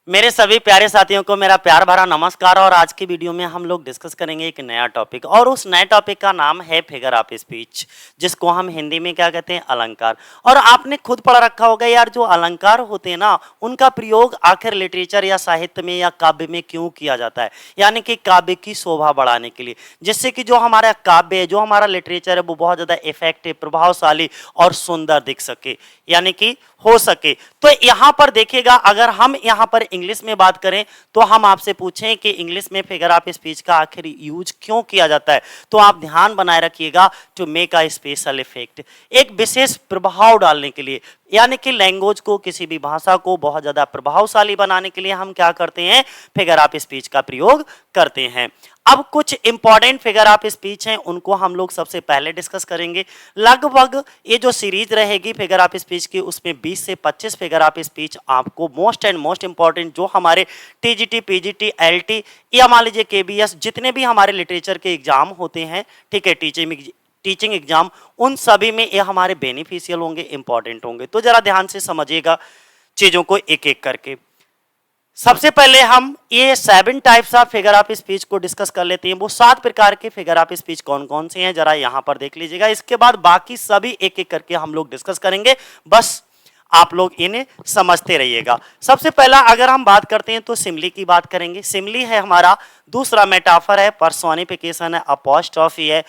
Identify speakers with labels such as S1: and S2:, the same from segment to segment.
S1: मेरे सभी प्यारे साथियों को मेरा प्यार भरा नमस्कार। और आज की वीडियो में हम लोग डिस्कस करेंगे एक नया टॉपिक, और उस नए टॉपिक का नाम है फिगर ऑफ स्पीच, जिसको हम हिंदी में क्या कहते हैं, अलंकार। और आपने खुद पढ़ रखा होगा यार, जो अलंकार होते हैं ना, उनका प्रयोग आखिर लिटरेचर या साहित्य में या काव्य में क्यों किया जाता है, यानी कि काव्य की शोभा बढ़ाने के लिए, जिससे कि जो हमारा काव्य है, जो हमारा लिटरेचर है, वो बहुत ज्यादा इफेक्टिव, प्रभावशाली और सुंदर दिख सके, यानी कि हो सके। तो यहां पर देखिएगा, अगर हम यहां पर इंग्लिश में बात करें तो हम आपसे पूछें कि इंग्लिश में फिगर ऑफ स्पीच का आखिर यूज क्यों किया जाता है, तो आप ध्यान बनाए रखिएगा, to make a special effect, एक विशेष प्रभाव डालने के लिए, यानी कि लैंग्वेज को, किसी भी भाषा को बहुत ज्यादा प्रभावशाली बनाने के लिए हम क्या करते हैं, फिगर ऑफ स्पीच का प्रयोग करते हैं। अब कुछ इंपॉर्टेंट फिगर ऑफ स्पीच हैं, उनको हम लोग सबसे पहले डिस्कस करेंगे। लगभग ये जो सीरीज रहेगी फिगर ऑफ स्पीच की, उसमें 20 से 25 फिगर ऑफ स्पीच आपको मोस्ट एंड मोस्ट इंपॉर्टेंट, जो हमारे टीजीटी, पीजीटी, एलटी या मान लीजिए केबीएस, जितने भी हमारे लिटरेचर के एग्जाम होते हैं, ठीक है, टीचिंग एग्जाम, उन सभी में ये हमारे बेनिफिशियल होंगे, इंपॉर्टेंट होंगे। तो जरा ध्यान से समझिएगा चीजों को एक एक करके। सबसे पहले हम ये 7 types of figure of speech को डिस्कस कर लेते हैं। वो 7 प्रकार के फिगर ऑफ स्पीच कौन कौन से हैं, जरा यहां पर देख लीजिएगा। इसके बाद बाकी सभी एक एक करके हम लोग डिस्कस करेंगे, बस आप लोग इन्हें समझते रहिएगा। सबसे पहला अगर हम बात करते हैं तो सिमली की बात करेंगे। सिमली है हमारा, दूसरा मेटाफर है, पर्सोनिफिकेशन है, अपोस्ट्रोफी है,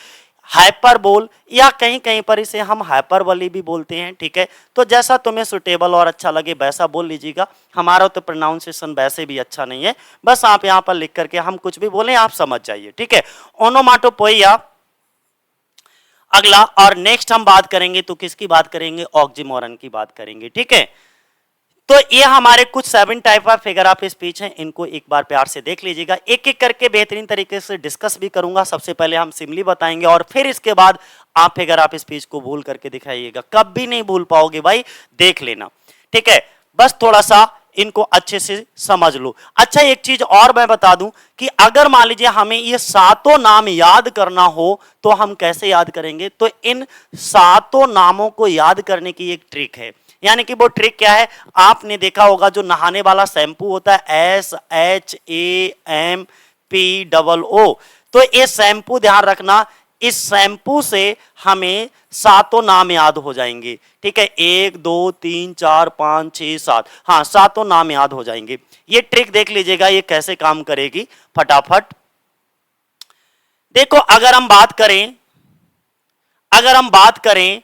S1: हाइपरबोल, या कहीं कहीं पर इसे हम हाइपरबोली भी बोलते हैं, ठीक है। तो जैसा तुम्हें सुटेबल और अच्छा लगे वैसा बोल लीजिएगा, हमारा तो प्रोनाउंसिएशन वैसे भी अच्छा नहीं है, बस आप यहां पर लिख करके हम कुछ भी बोलें आप समझ जाइए, ठीक है। ओनोमाटोपोइया अगला, और नेक्स्ट हम बात करेंगे तो किसकी बात करेंगे, ऑक्सीमोरन की बात करेंगे, ठीक है। तो ये हमारे कुछ 7 type of figure of speech हैं, इनको एक बार प्यार से देख लीजिएगा, एक एक करके बेहतरीन तरीके से डिस्कस भी करूंगा। सबसे पहले हम सिमली बताएंगे और फिर इसके बाद आप फिगर ऑफ स्पीच को भूल करके दिखाइएगा, कभी नहीं भूल पाओगे भाई, देख लेना, ठीक है। बस थोड़ा सा इनको अच्छे से समझ लो। अच्छा, एक चीज और मैं बता दूं कि अगर मान लीजिए हमें ये 7 नाम याद करना हो तो हम कैसे याद करेंगे, तो इन 7 नामों को याद करने की एक ट्रिक है, यानी कि वो ट्रिक क्या है, आपने देखा होगा जो नहाने वाला शैम्पू होता है, SHAMPOO, तो ये शैम्पू ध्यान रखना, इस शैम्पू से हमें 7 नाम याद हो जाएंगे, ठीक है। 1 2 3 4 5 6 7, हाँ 7 नाम याद हो जाएंगे। ये ट्रिक देख लीजिएगा, ये कैसे काम करेगी फटाफट देखो। अगर हम बात करें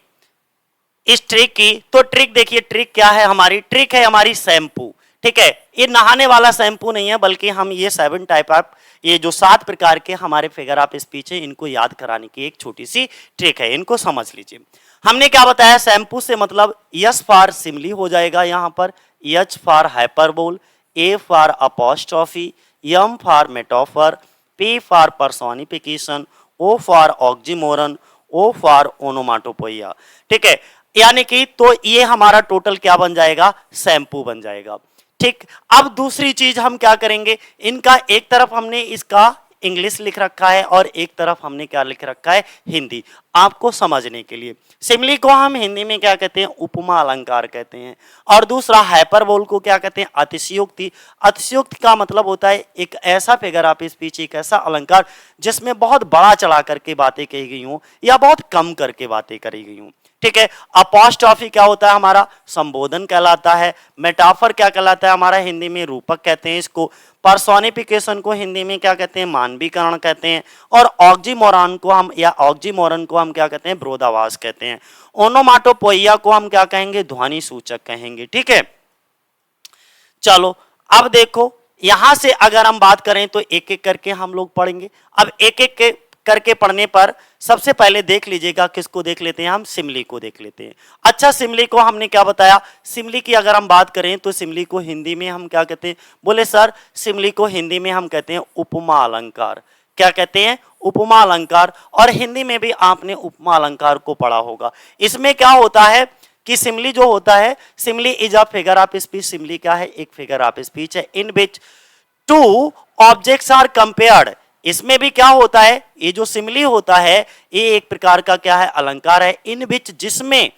S1: इस ट्रिक की, तो ट्रिक देखिए, ट्रिक क्या है हमारी, ट्रिक है हमारी शैम्पू, ठीक है। ये नहाने वाला शैम्पू नहीं है, बल्कि हम ये 7 टाइप ऑफ, ये जो 7 प्रकार के हमारे फिगर ऑफ स्पीच है, इनको याद कराने की एक छोटी सी ट्रिक है, इनको समझ लीजिए। हमने क्या बताया, शैम्पू से मतलब यस फॉर सिमली हो जाएगा यहां पर, H for hyperbole, A for apostrophe, M for metaphor, P for personification, O for oxymoron, O for onomatopoeia, ठीक है। यानी कि तो ये हमारा टोटल क्या बन जाएगा, शैम्पू बन जाएगा, ठीक। अब दूसरी चीज हम क्या करेंगे, इनका एक तरफ हमने इसका इंग्लिश लिख रखा है और एक तरफ हमने क्या लिख रखा है, हिंदी, आपको समझने के लिए। सिमली को हम हिंदी में क्या कहते हैं, उपमा अलंकार कहते हैं, और दूसरा हाइपरबोल को क्या कहते हैं, अतिशयोक्ति। अतिशयोक्ति का मतलब होता है एक ऐसा फिगर ऑफ स्पीच, एक ऐसा अलंकार जिसमें बहुत बड़ा चढ़ा करके बातें कही गई हूं या बहुत कम करके बातें करी गई हूं, ठीक है। अपोस्ट्रोफी क्या होता है हमारा, संबोधन कहलाता है। मेटाफर क्या कहलाता है हमारा, हिंदी में रूपक कहते हैं इसको। पर्सोनिफिकेशन को हिंदी में क्या कहते हैं, मानवीकरण कहते हैं। और ऑक्सीमोरन को हम क्या कहते हैं, विरोधाभास कहते हैं। ओनोमाटोपोइया को हम क्या कहेंगे, ध्वनि सूचक कहेंगे, ठीक है। चलो अब देखो, यहां से अगर हम बात करें तो एक एक करके हम लोग पढ़ेंगे। अब एक एक करके पढ़ने पर सबसे पहले देख लीजिएगा, किसको देख लेते हैं हम, सिमली को देख लेते हैं। अच्छा, सिमली को हमने क्या बताया, सिमली की अगर हम बात करें तो सिमली को हिंदी में हम क्या कहते हैं, बोले सर सिमली को हिंदी में हम कहते हैं उपमा अलंकार। क्या कहते हैं, उपमा अलंकार। और हिंदी में भी आपने उपमा अलंकार को पढ़ा होगा। इसमें क्या होता है कि सिमली जो होता है, simile is a figure of speech. Simile क्या है, एक फिगर ऑफ स्पीच है, in which 2 objects are compared. इसमें भी क्या होता है, ये जो सिमली होता है ये एक प्रकार का क्या है, अलंकार है, इन विच जिसमें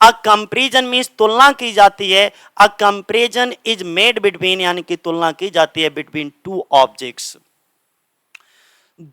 S1: अ कंपैरिजन मींस तुलना की जाती है, अ कंपैरिजन इज मेड बिटवीन यानी कि तुलना की जाती है बिटवीन टू ऑब्जेक्ट्स,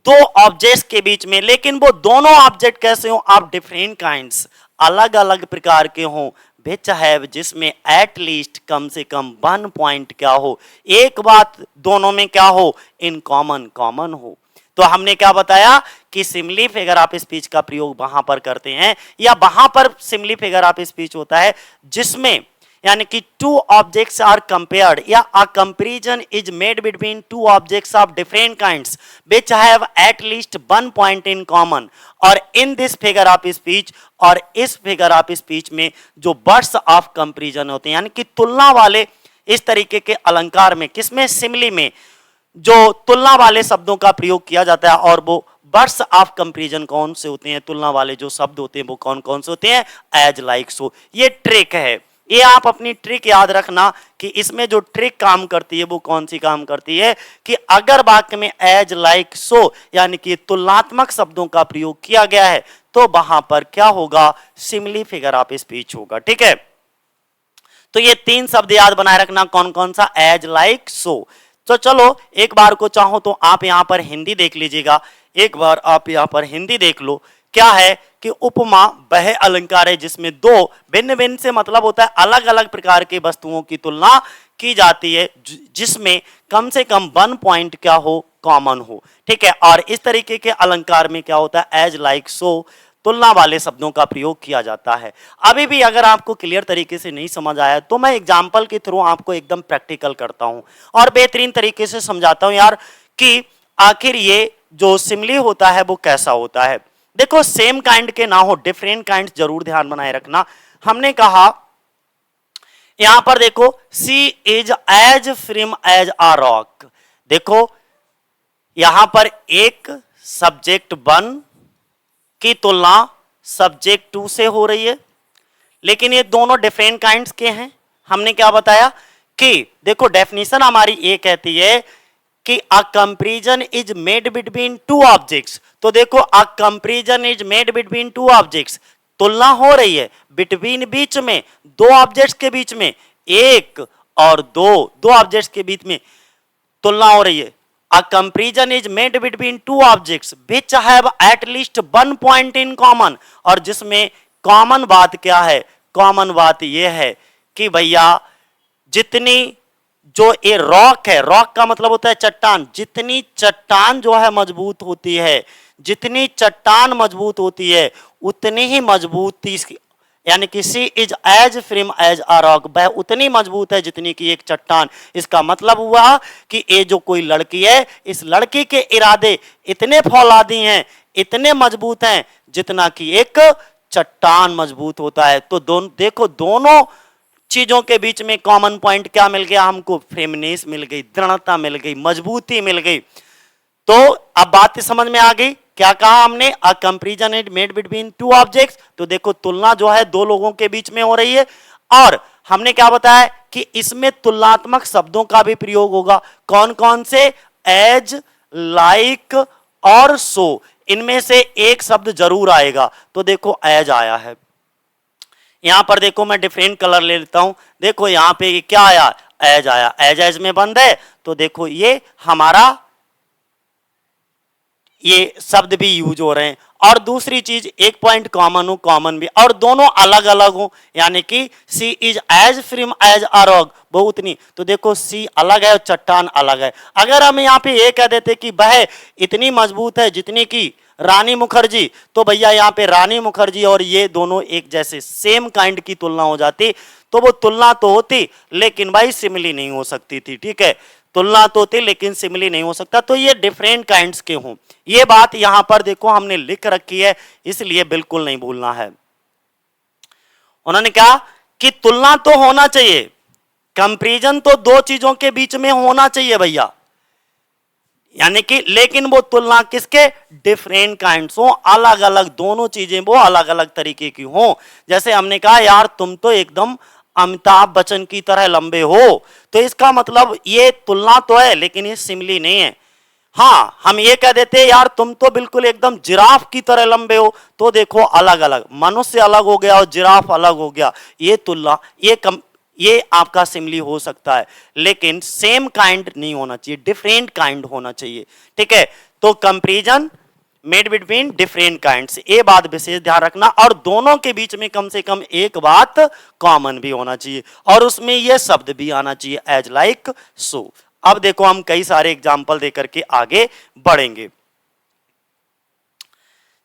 S1: दो ऑब्जेक्ट्स के बीच में, लेकिन वो दोनों ऑब्जेक्ट कैसे हो, आप डिफरेंट काइंड्स, अलग अलग प्रकार के हो, विच हैव जिसमें एट लीस्ट कम से कम वन पॉइंट क्या हो, एक बात दोनों में क्या हो, इन कॉमन कॉमन हो। तो हमने क्या बताया कि सिमिली फिगर ऑफ स्पीच का प्रयोग वहां पर करते हैं, या वहां पर सिमिली फिगर ऑफ स्पीच होता है जिसमें यानी कि टू ऑब्जेक्ट्स आर कंपेयर्ड या a comparison is made between two objects of different kinds which have at least one point in common. और in this figure of speech, और इस figure of speech में जो वर्ड्स ऑफ कंपैरिजन होते हैं यानी कि तुलना वाले इस तरीके के अलंकार में, किसमें, सिमिली में, जो तुलना वाले शब्दों का प्रयोग किया जाता है, और वो वर्ड्स ऑफ कंपैरिजन कौन से होते हैं, तुलना वाले जो शब्द होते हैं वो कौन कौन से होते हैं, एज लाइक सो। ये ट्रिक है, ये आप अपनी ट्रिक याद रखना कि इसमें जो ट्रिक काम करती है वो कौन सी काम करती है, कि अगर वाक्य में एज लाइक सो यानी कि तुलनात्मक शब्दों का प्रयोग किया गया है तो वहां पर क्या होगा, सिमिली फिगर ऑफ स्पीच होगा। ठीक है, तो ये तीन शब्द याद बनाए रखना, कौन कौन सा, एज लाइक सो। तो चलो एक बार को चाहो तो आप यहां पर हिंदी देख लीजिएगा, एक बार आप यहां पर हिंदी देख लो। क्या है कि उपमा वह अलंकार है जिसमें दो भिन्न भिन्न से मतलब होता है अलग अलग प्रकार की वस्तुओं की तुलना की जाती है जिसमें कम से कम वन पॉइंट क्या हो, कॉमन हो। ठीक है, और इस तरीके के अलंकार में क्या होता है, एज लाइक सो तुलना वाले शब्दों का प्रयोग किया जाता है। अभी भी अगर आपको क्लियर तरीके से नहीं समझ आया तो मैं एग्जाम्पल के थ्रू आपको एकदम प्रैक्टिकल करता हूं और बेहतरीन तरीके से समझाता हूं यार कि आखिर ये जो सिमिली होता है वो कैसा होता है। देखो सेम काइंड के ना हो, डिफरेंट काइंड जरूर ध्यान बनाए रखना। हमने कहा यहां पर देखो she is as firm as a rock, देखो यहां पर एक सब्जेक्ट वन की तुलना सब्जेक्ट टू से हो रही है, लेकिन ये दोनों डिफरेंट काइंड्स के हैं। हमने क्या बताया कि देखो डेफिनेशन हमारी ये कहती है कि अ comparison is made between two objects. तो देखो अ comparison is made between two objects, तुलना हो रही है बिटवीन बीच में, दो ऑब्जेक्ट्स के बीच में, एक और दो ऑब्जेक्ट्स के बीच में तुलना हो रही है। A comparison is made between two objects which have at least one point in common, और जिसमें कॉमन बात क्या है, कॉमन बात यह है कि भैया जितनी जो ये रॉक है, रॉक का मतलब होता है चट्टान, जितनी चट्टान जो है मजबूत होती है, जितनी चट्टान मजबूत होती है उतनी ही मजबूती यानी कि she is as firm as a rock, वह उतनी मजबूत है जितनी की एक चट्टान। इसका मतलब हुआ कि ये जो कोई लड़की है, इस लड़की के इरादे इतने फौलादी हैं, इतने मजबूत हैं जितना कि एक चट्टान मजबूत होता है। तो देखो दोनों चीजों के बीच में कॉमन पॉइंट क्या मिल गया हमको, फ्रेमनेस मिल गई, दृढ़ता मिल गई, मजबूती मिल गई। तो अब बात समझ में आ गई, क्या कहा हमने, अ comparison is made between two objects. तो देखो तुलना जो है दो लोगों के बीच में हो रही है, और हमने क्या बताया कि इसमें तुलनात्मक शब्दों का भी प्रयोग होगा। कौन कौन से, एज, लाइक और सो, इनमें से एक शब्द जरूर आएगा। तो देखो एज आया है, यहां पर देखो मैं डिफरेंट कलर ले लेता हूं, देखो यहां पे क्या आया, एज आया, एज एज में बंद है, तो देखो ये हमारा ये शब्द भी यूज हो रहे हैं। और दूसरी चीज एक पॉइंट कॉमन हो, कॉमन भी, और दोनों अलग अलग हो, यानी कि she is as firm as a rock, वो उतनी, तो देखो सी अलग है और चट्टान अलग है। अगर हम यहाँ पे ये कह देते कि वह इतनी मजबूत है जितनी की रानी मुखर्जी, तो भैया यहाँ पे रानी मुखर्जी और ये दोनों एक जैसे सेम काइंड की तुलना हो जाती, तो वो तुलना तो होती लेकिन भाई सिमिली नहीं हो सकती थी। ठीक है, तुलना तो होती लेकिन सिमिली नहीं हो सकता, तो ये डिफरेंट काइंड्स के हों। ये बात यहां पर देखो हमने लिख रखी है, इसलिए बिल्कुल नहीं भूलना है। उन्होंने कहा कि तुलना तो होना चाहिए, कंपैरिजन तो दो चीजों के बीच में होना चाहिए भैया, यानी कि लेकिन वो तुलना किसके, डिफरेंट काइंड्स हो, अलग अलग दोनों चीजें वो अलग अलग तरीके की हो। जैसे हमने कहा यार तुम तो एकदम अमिताभ बच्चन की तरह लंबे हो, तो इसका मतलब ये तुलना तो है लेकिन ये सिमिली नहीं है। हाँ, हम ये कह देते यार तुम तो बिल्कुल एकदम जिराफ की तरह लंबे हो, तो देखो अलग अलग, मनुष्य अलग हो गया और जिराफ अलग हो गया, ये तुलना, ये आपका सिमिली हो सकता है, लेकिन सेम काइंड नहीं होना चाहिए, डिफरेंट काइंड होना चाहिए। ठीक है, तो comparison made between different kinds, ये बात विशेष ध्यान रखना, और दोनों के बीच में कम से कम एक बात कॉमन भी होना चाहिए, और उसमें यह शब्द भी आना चाहिए, एज लाइक सो। अब देखो हम कई सारे एग्जाम्पल देकर के आगे बढ़ेंगे।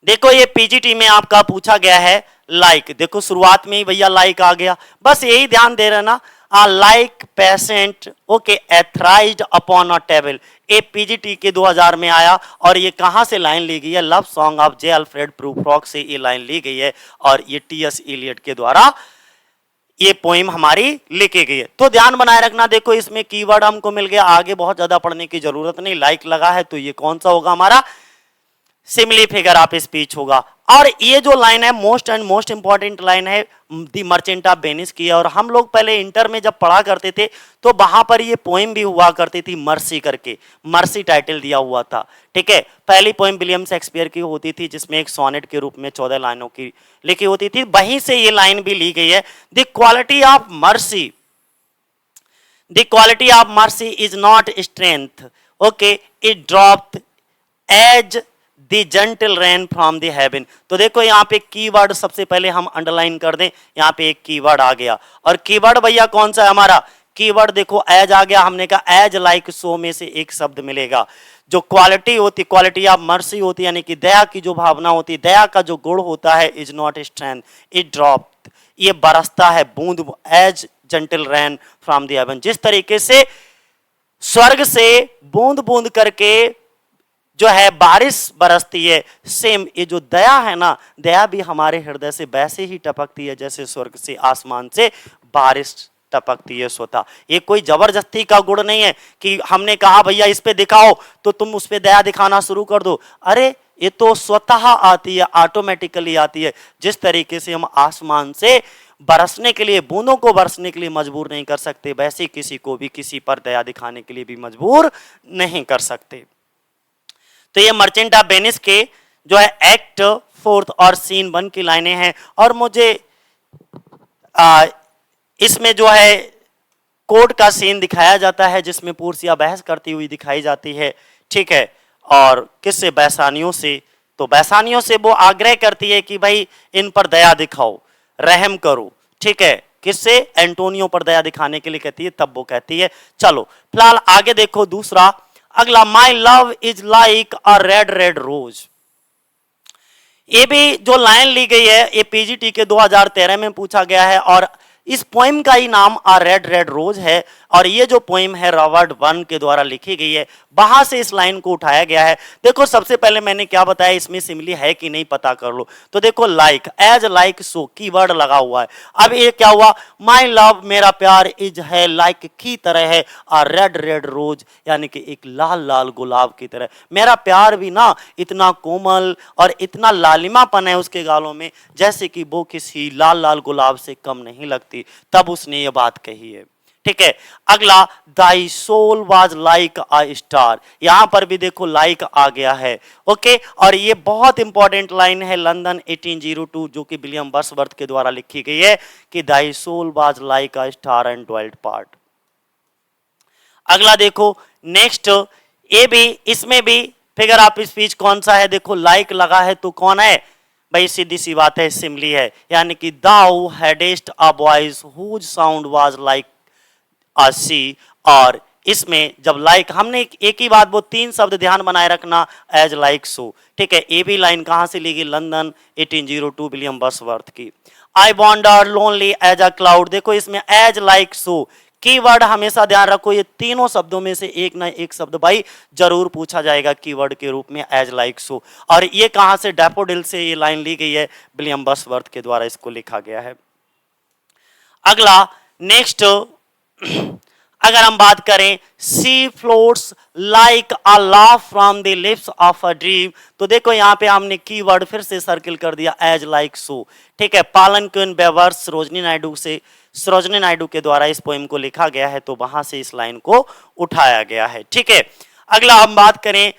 S1: देखो ये पीजीटी में आपका पूछा गया है लाइक, देखो शुरुआत में ही भैया लाइक आ गया, बस यही ध्यान दे रहे ना, like patient okay etherised upon a table, ये पीजीटी के 2000 में आया, और ये कहां से लाइन ली गई है, love song of J Alfred Prufrock से ये लाइन ली गई है, और ये टीएस इलियट के द्वारा ये पोइम हमारी लिखी गई है। तो ध्यान बनाए रखना, देखो इसमें कीवर्ड हमको मिल गया, आगे बहुत ज्यादा पढ़ने की जरूरत नहीं, लाइक लगा है तो ये कौन सा होगा हमारा सिमिली फिगर ऑफ स्पीच होगा। और ये जो लाइन है most and most important line है, दी मर्चेंट ऑफ वेनिस की है, और हम लोग पहले इंटर में जब पढ़ा करते थे तो वहां पर ये पोइम भी हुआ करती थी मर्सी करके, मर्सी टाइटल दिया हुआ था। ठीक है, पहली पोइम विलियम शेक्सपियर की होती थी जिसमें एक सोनेट के रूप में 14 लाइनों की लिखी होती थी, वहीं से ये लाइन भी ली गई है, the quality of mercy, the quality of mercy is not strength okay it dropped as the gentle rain from the heaven. तो देखो यहाँ पे कीवर्ड सबसे पहले हम अंडरलाइन कर दें, यहाँ पे एक कीवर्ड आ गया, और कीवर्ड भैया कौन सा है हमारा, कीवर्ड देखो एज आ गया, हमने कहा एज लाइक सो में से एक शब्द मिलेगा। जो क्वालिटी होती, क्वालिटी ऑफ मर्सी होती यानी कि दया की जो भावना होती, दया का जो गुण होता है, is not strength it drop, ये बरसता है बूंद, as gentle rain from the heaven, जिस तरीके से स्वर्ग से बूंद बूंद करके जो है बारिश बरसती है, सेम ये जो दया है ना, दया भी हमारे हृदय से वैसे ही टपकती है जैसे स्वर्ग से आसमान से बारिश टपकती है स्वतः। ये कोई जबरदस्ती का गुण नहीं है कि हमने कहा भैया इस पे दिखाओ तो तुम उस पे दया दिखाना शुरू कर दो, अरे ये तो स्वतः आती है, ऑटोमेटिकली आती है। जिस तरीके से हम आसमान से बरसने के लिए, बूंदों को बरसने के लिए मजबूर नहीं कर सकते, वैसे किसी को भी किसी पर दया दिखाने के लिए भी मजबूर नहीं कर सकते। तो ये मर्चेंट ऑफ वेनिस के जो है एक्ट 4 और सीन 1 की लाइनें हैं, और मुझे इसमें जो है कोर्ट का सीन दिखाया जाता है जिसमें पोर्सिया बहस करती हुई दिखाई जाती है। ठीक है, और किससे, बैसानियों से। तो बैसानियों से वो आग्रह करती है कि भाई इन पर दया दिखाओ, रहम करो। ठीक है, किससे, एंटोनियो पर दया दिखाने के लिए कहती है, तब वो कहती है। चलो फिलहाल आगे देखो दूसरा, अगला, my love is like a red red rose. ये भी जो लाइन ली गई है ये पीजीटी के 2013 में पूछा गया है, और इस पोइम का ही नाम अ रेड रेड रोज है, और ये जो पोइम है रॉबर्ट बर्न के द्वारा लिखी गई है, वहां से इस लाइन को उठाया गया है। देखो सबसे पहले मैंने क्या बताया, इसमें सिमिली है कि नहीं पता कर लो। तो देखो like, as like so, keyword लगा हुआ है। अब ये क्या हुआ, माई लव मेरा प्यार, इज है लाइक की तरह है, अ रेड रेड रोज यानी कि एक लाल लाल गुलाब की तरह। मेरा प्यार भी ना इतना कोमल और इतना लालिमापन है उसके गालों में, जैसे कि वो किसी लाल लाल गुलाब से कम नहीं लगती। तब उसने ये बात कही है। ठीक है, अगला, thy soul was like a star, यहां पर भी देखो लाइक आ गया है। ओके, और ये बहुत इंपॉर्टेंट लाइन है लंदन 1802 जो कि विलियम वर्ड्सवर्थ के द्वारा लिखी गई है कि thy soul was like a star and dwelt part. अगला देखो नेक्स्ट, ये भी, इसमें भी फिगर ऑफ स्पीच कौन सा है, देखो लाइक लगा है तो कौन है भाई, सीधी सी बात है, सिमली है, यानी कि thou hadst a voice whose sound was like a sea. और इसमें जब लाइक, हमने एक ही बात, वो 3 शब्द ध्यान बनाए रखना, एज लाइक सो। ठीक है, ये भी लाइन कहां से ली गई, लंदन 1802 विलियम वर्ड्सवर्थ की। I wander lonely as a cloud, देखो इसमें एज लाइक सो, कीवर्ड हमेशा ध्यान रखो, ये तीनों शब्दों में से एक ना एक शब्द भाई जरूर पूछा जाएगा कीवर्ड के रूप में, एज लाइक सो। और ये कहां से, डैफोडिल से ये लाइन ली गई है, विलियम वर्ड्सवर्थ के द्वारा इसको लिखा गया है। अगला नेक्स्ट, अगर हम बात करें, she floats like a laugh from the lips of a dream, तो देखो यहाँ पे हमने कीवर्ड फिर से सर्किल कर दिया, एज लाइक सो। ठीक है, पालनकुन बेवर्स सरोजनी नायडू के द्वारा इस पोएम को लिखा गया है, तो वहां से इस लाइन को उठाया गया है। ठीक है, अगला हम बात करें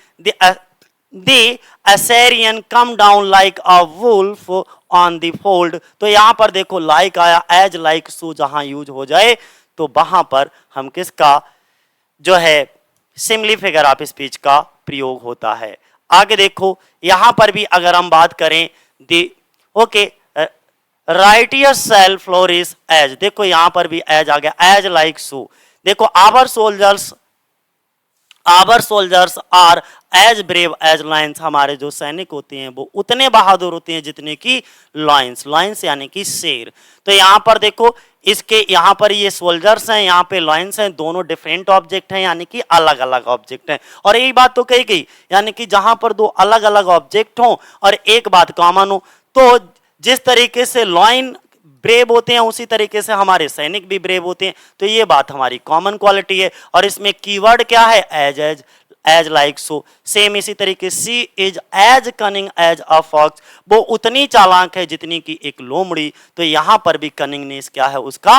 S1: The Assyrian come down like a wolf on the fold। तो यहां पर देखो like आया, as like so जहां यूज हो जाए तो वहां पर हम किसका जो है सिमिली फिगर ऑफ स्पीच का प्रयोग होता है। आगे देखो यहां पर भी अगर हम बात करें the okay right yourself flourish as, देखो यहां पर भी एज आ गया, एज लाइक सो। देखो our soldiers are as brave as lions, हमारे जो सैनिक होते हैं वो उतने बहादुर होते हैं जितने की लायंस यानी कि शेर। तो यहां पर देखो इसके यहां पर ये सोल्जर्स हैं, यहां पे लायंस हैं, दोनों डिफरेंट ऑब्जेक्ट हैं यानी कि अलग अलग ऑब्जेक्ट हैं। और यही बात तो कही गई यानी कि जहां पर दो अलग अलग ऑब्जेक्ट हो और एक बात कॉमन हो, तो जिस तरीके से लॉयन ब्रेव होते हैं उसी तरीके से हमारे सैनिक भी ब्रेव होते हैं। तो ये बात हमारी कॉमन क्वालिटी है। और इसमें कीवर्ड क्या है, एज लाइक सो। सेम इसी तरीके she is as cunning as a fox, वो उतनी चालाक है जितनी की एक लोमड़ी। तो यहां पर भी कनिंगनेस क्या है, उसका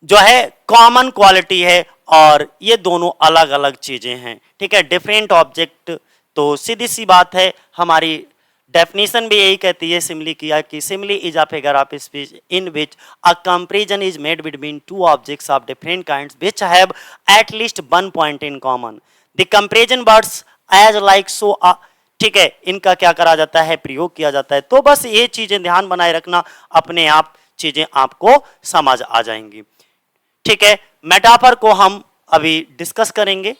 S1: जो है कॉमन क्वालिटी है। और ये दोनों अलग अलग चीजें हैं, ठीक है, डिफरेंट ऑब्जेक्ट। तो सीधी सी बात है, हमारी डेफिनेशन भी यही कहती है सिमिली किया कि simile is a figure of speech in which a comparison is made between two objects of different kinds which have at least one point in common. The comparison words as like so, ठीक है, इनका क्या करा जाता है, प्रयोग किया जाता है। तो बस ये चीजें ध्यान बनाए रखना, अपने आप चीजें आपको समझ आ जाएंगी। ठीक है, मेटाफर को हम अभी डिस्कस करेंगे।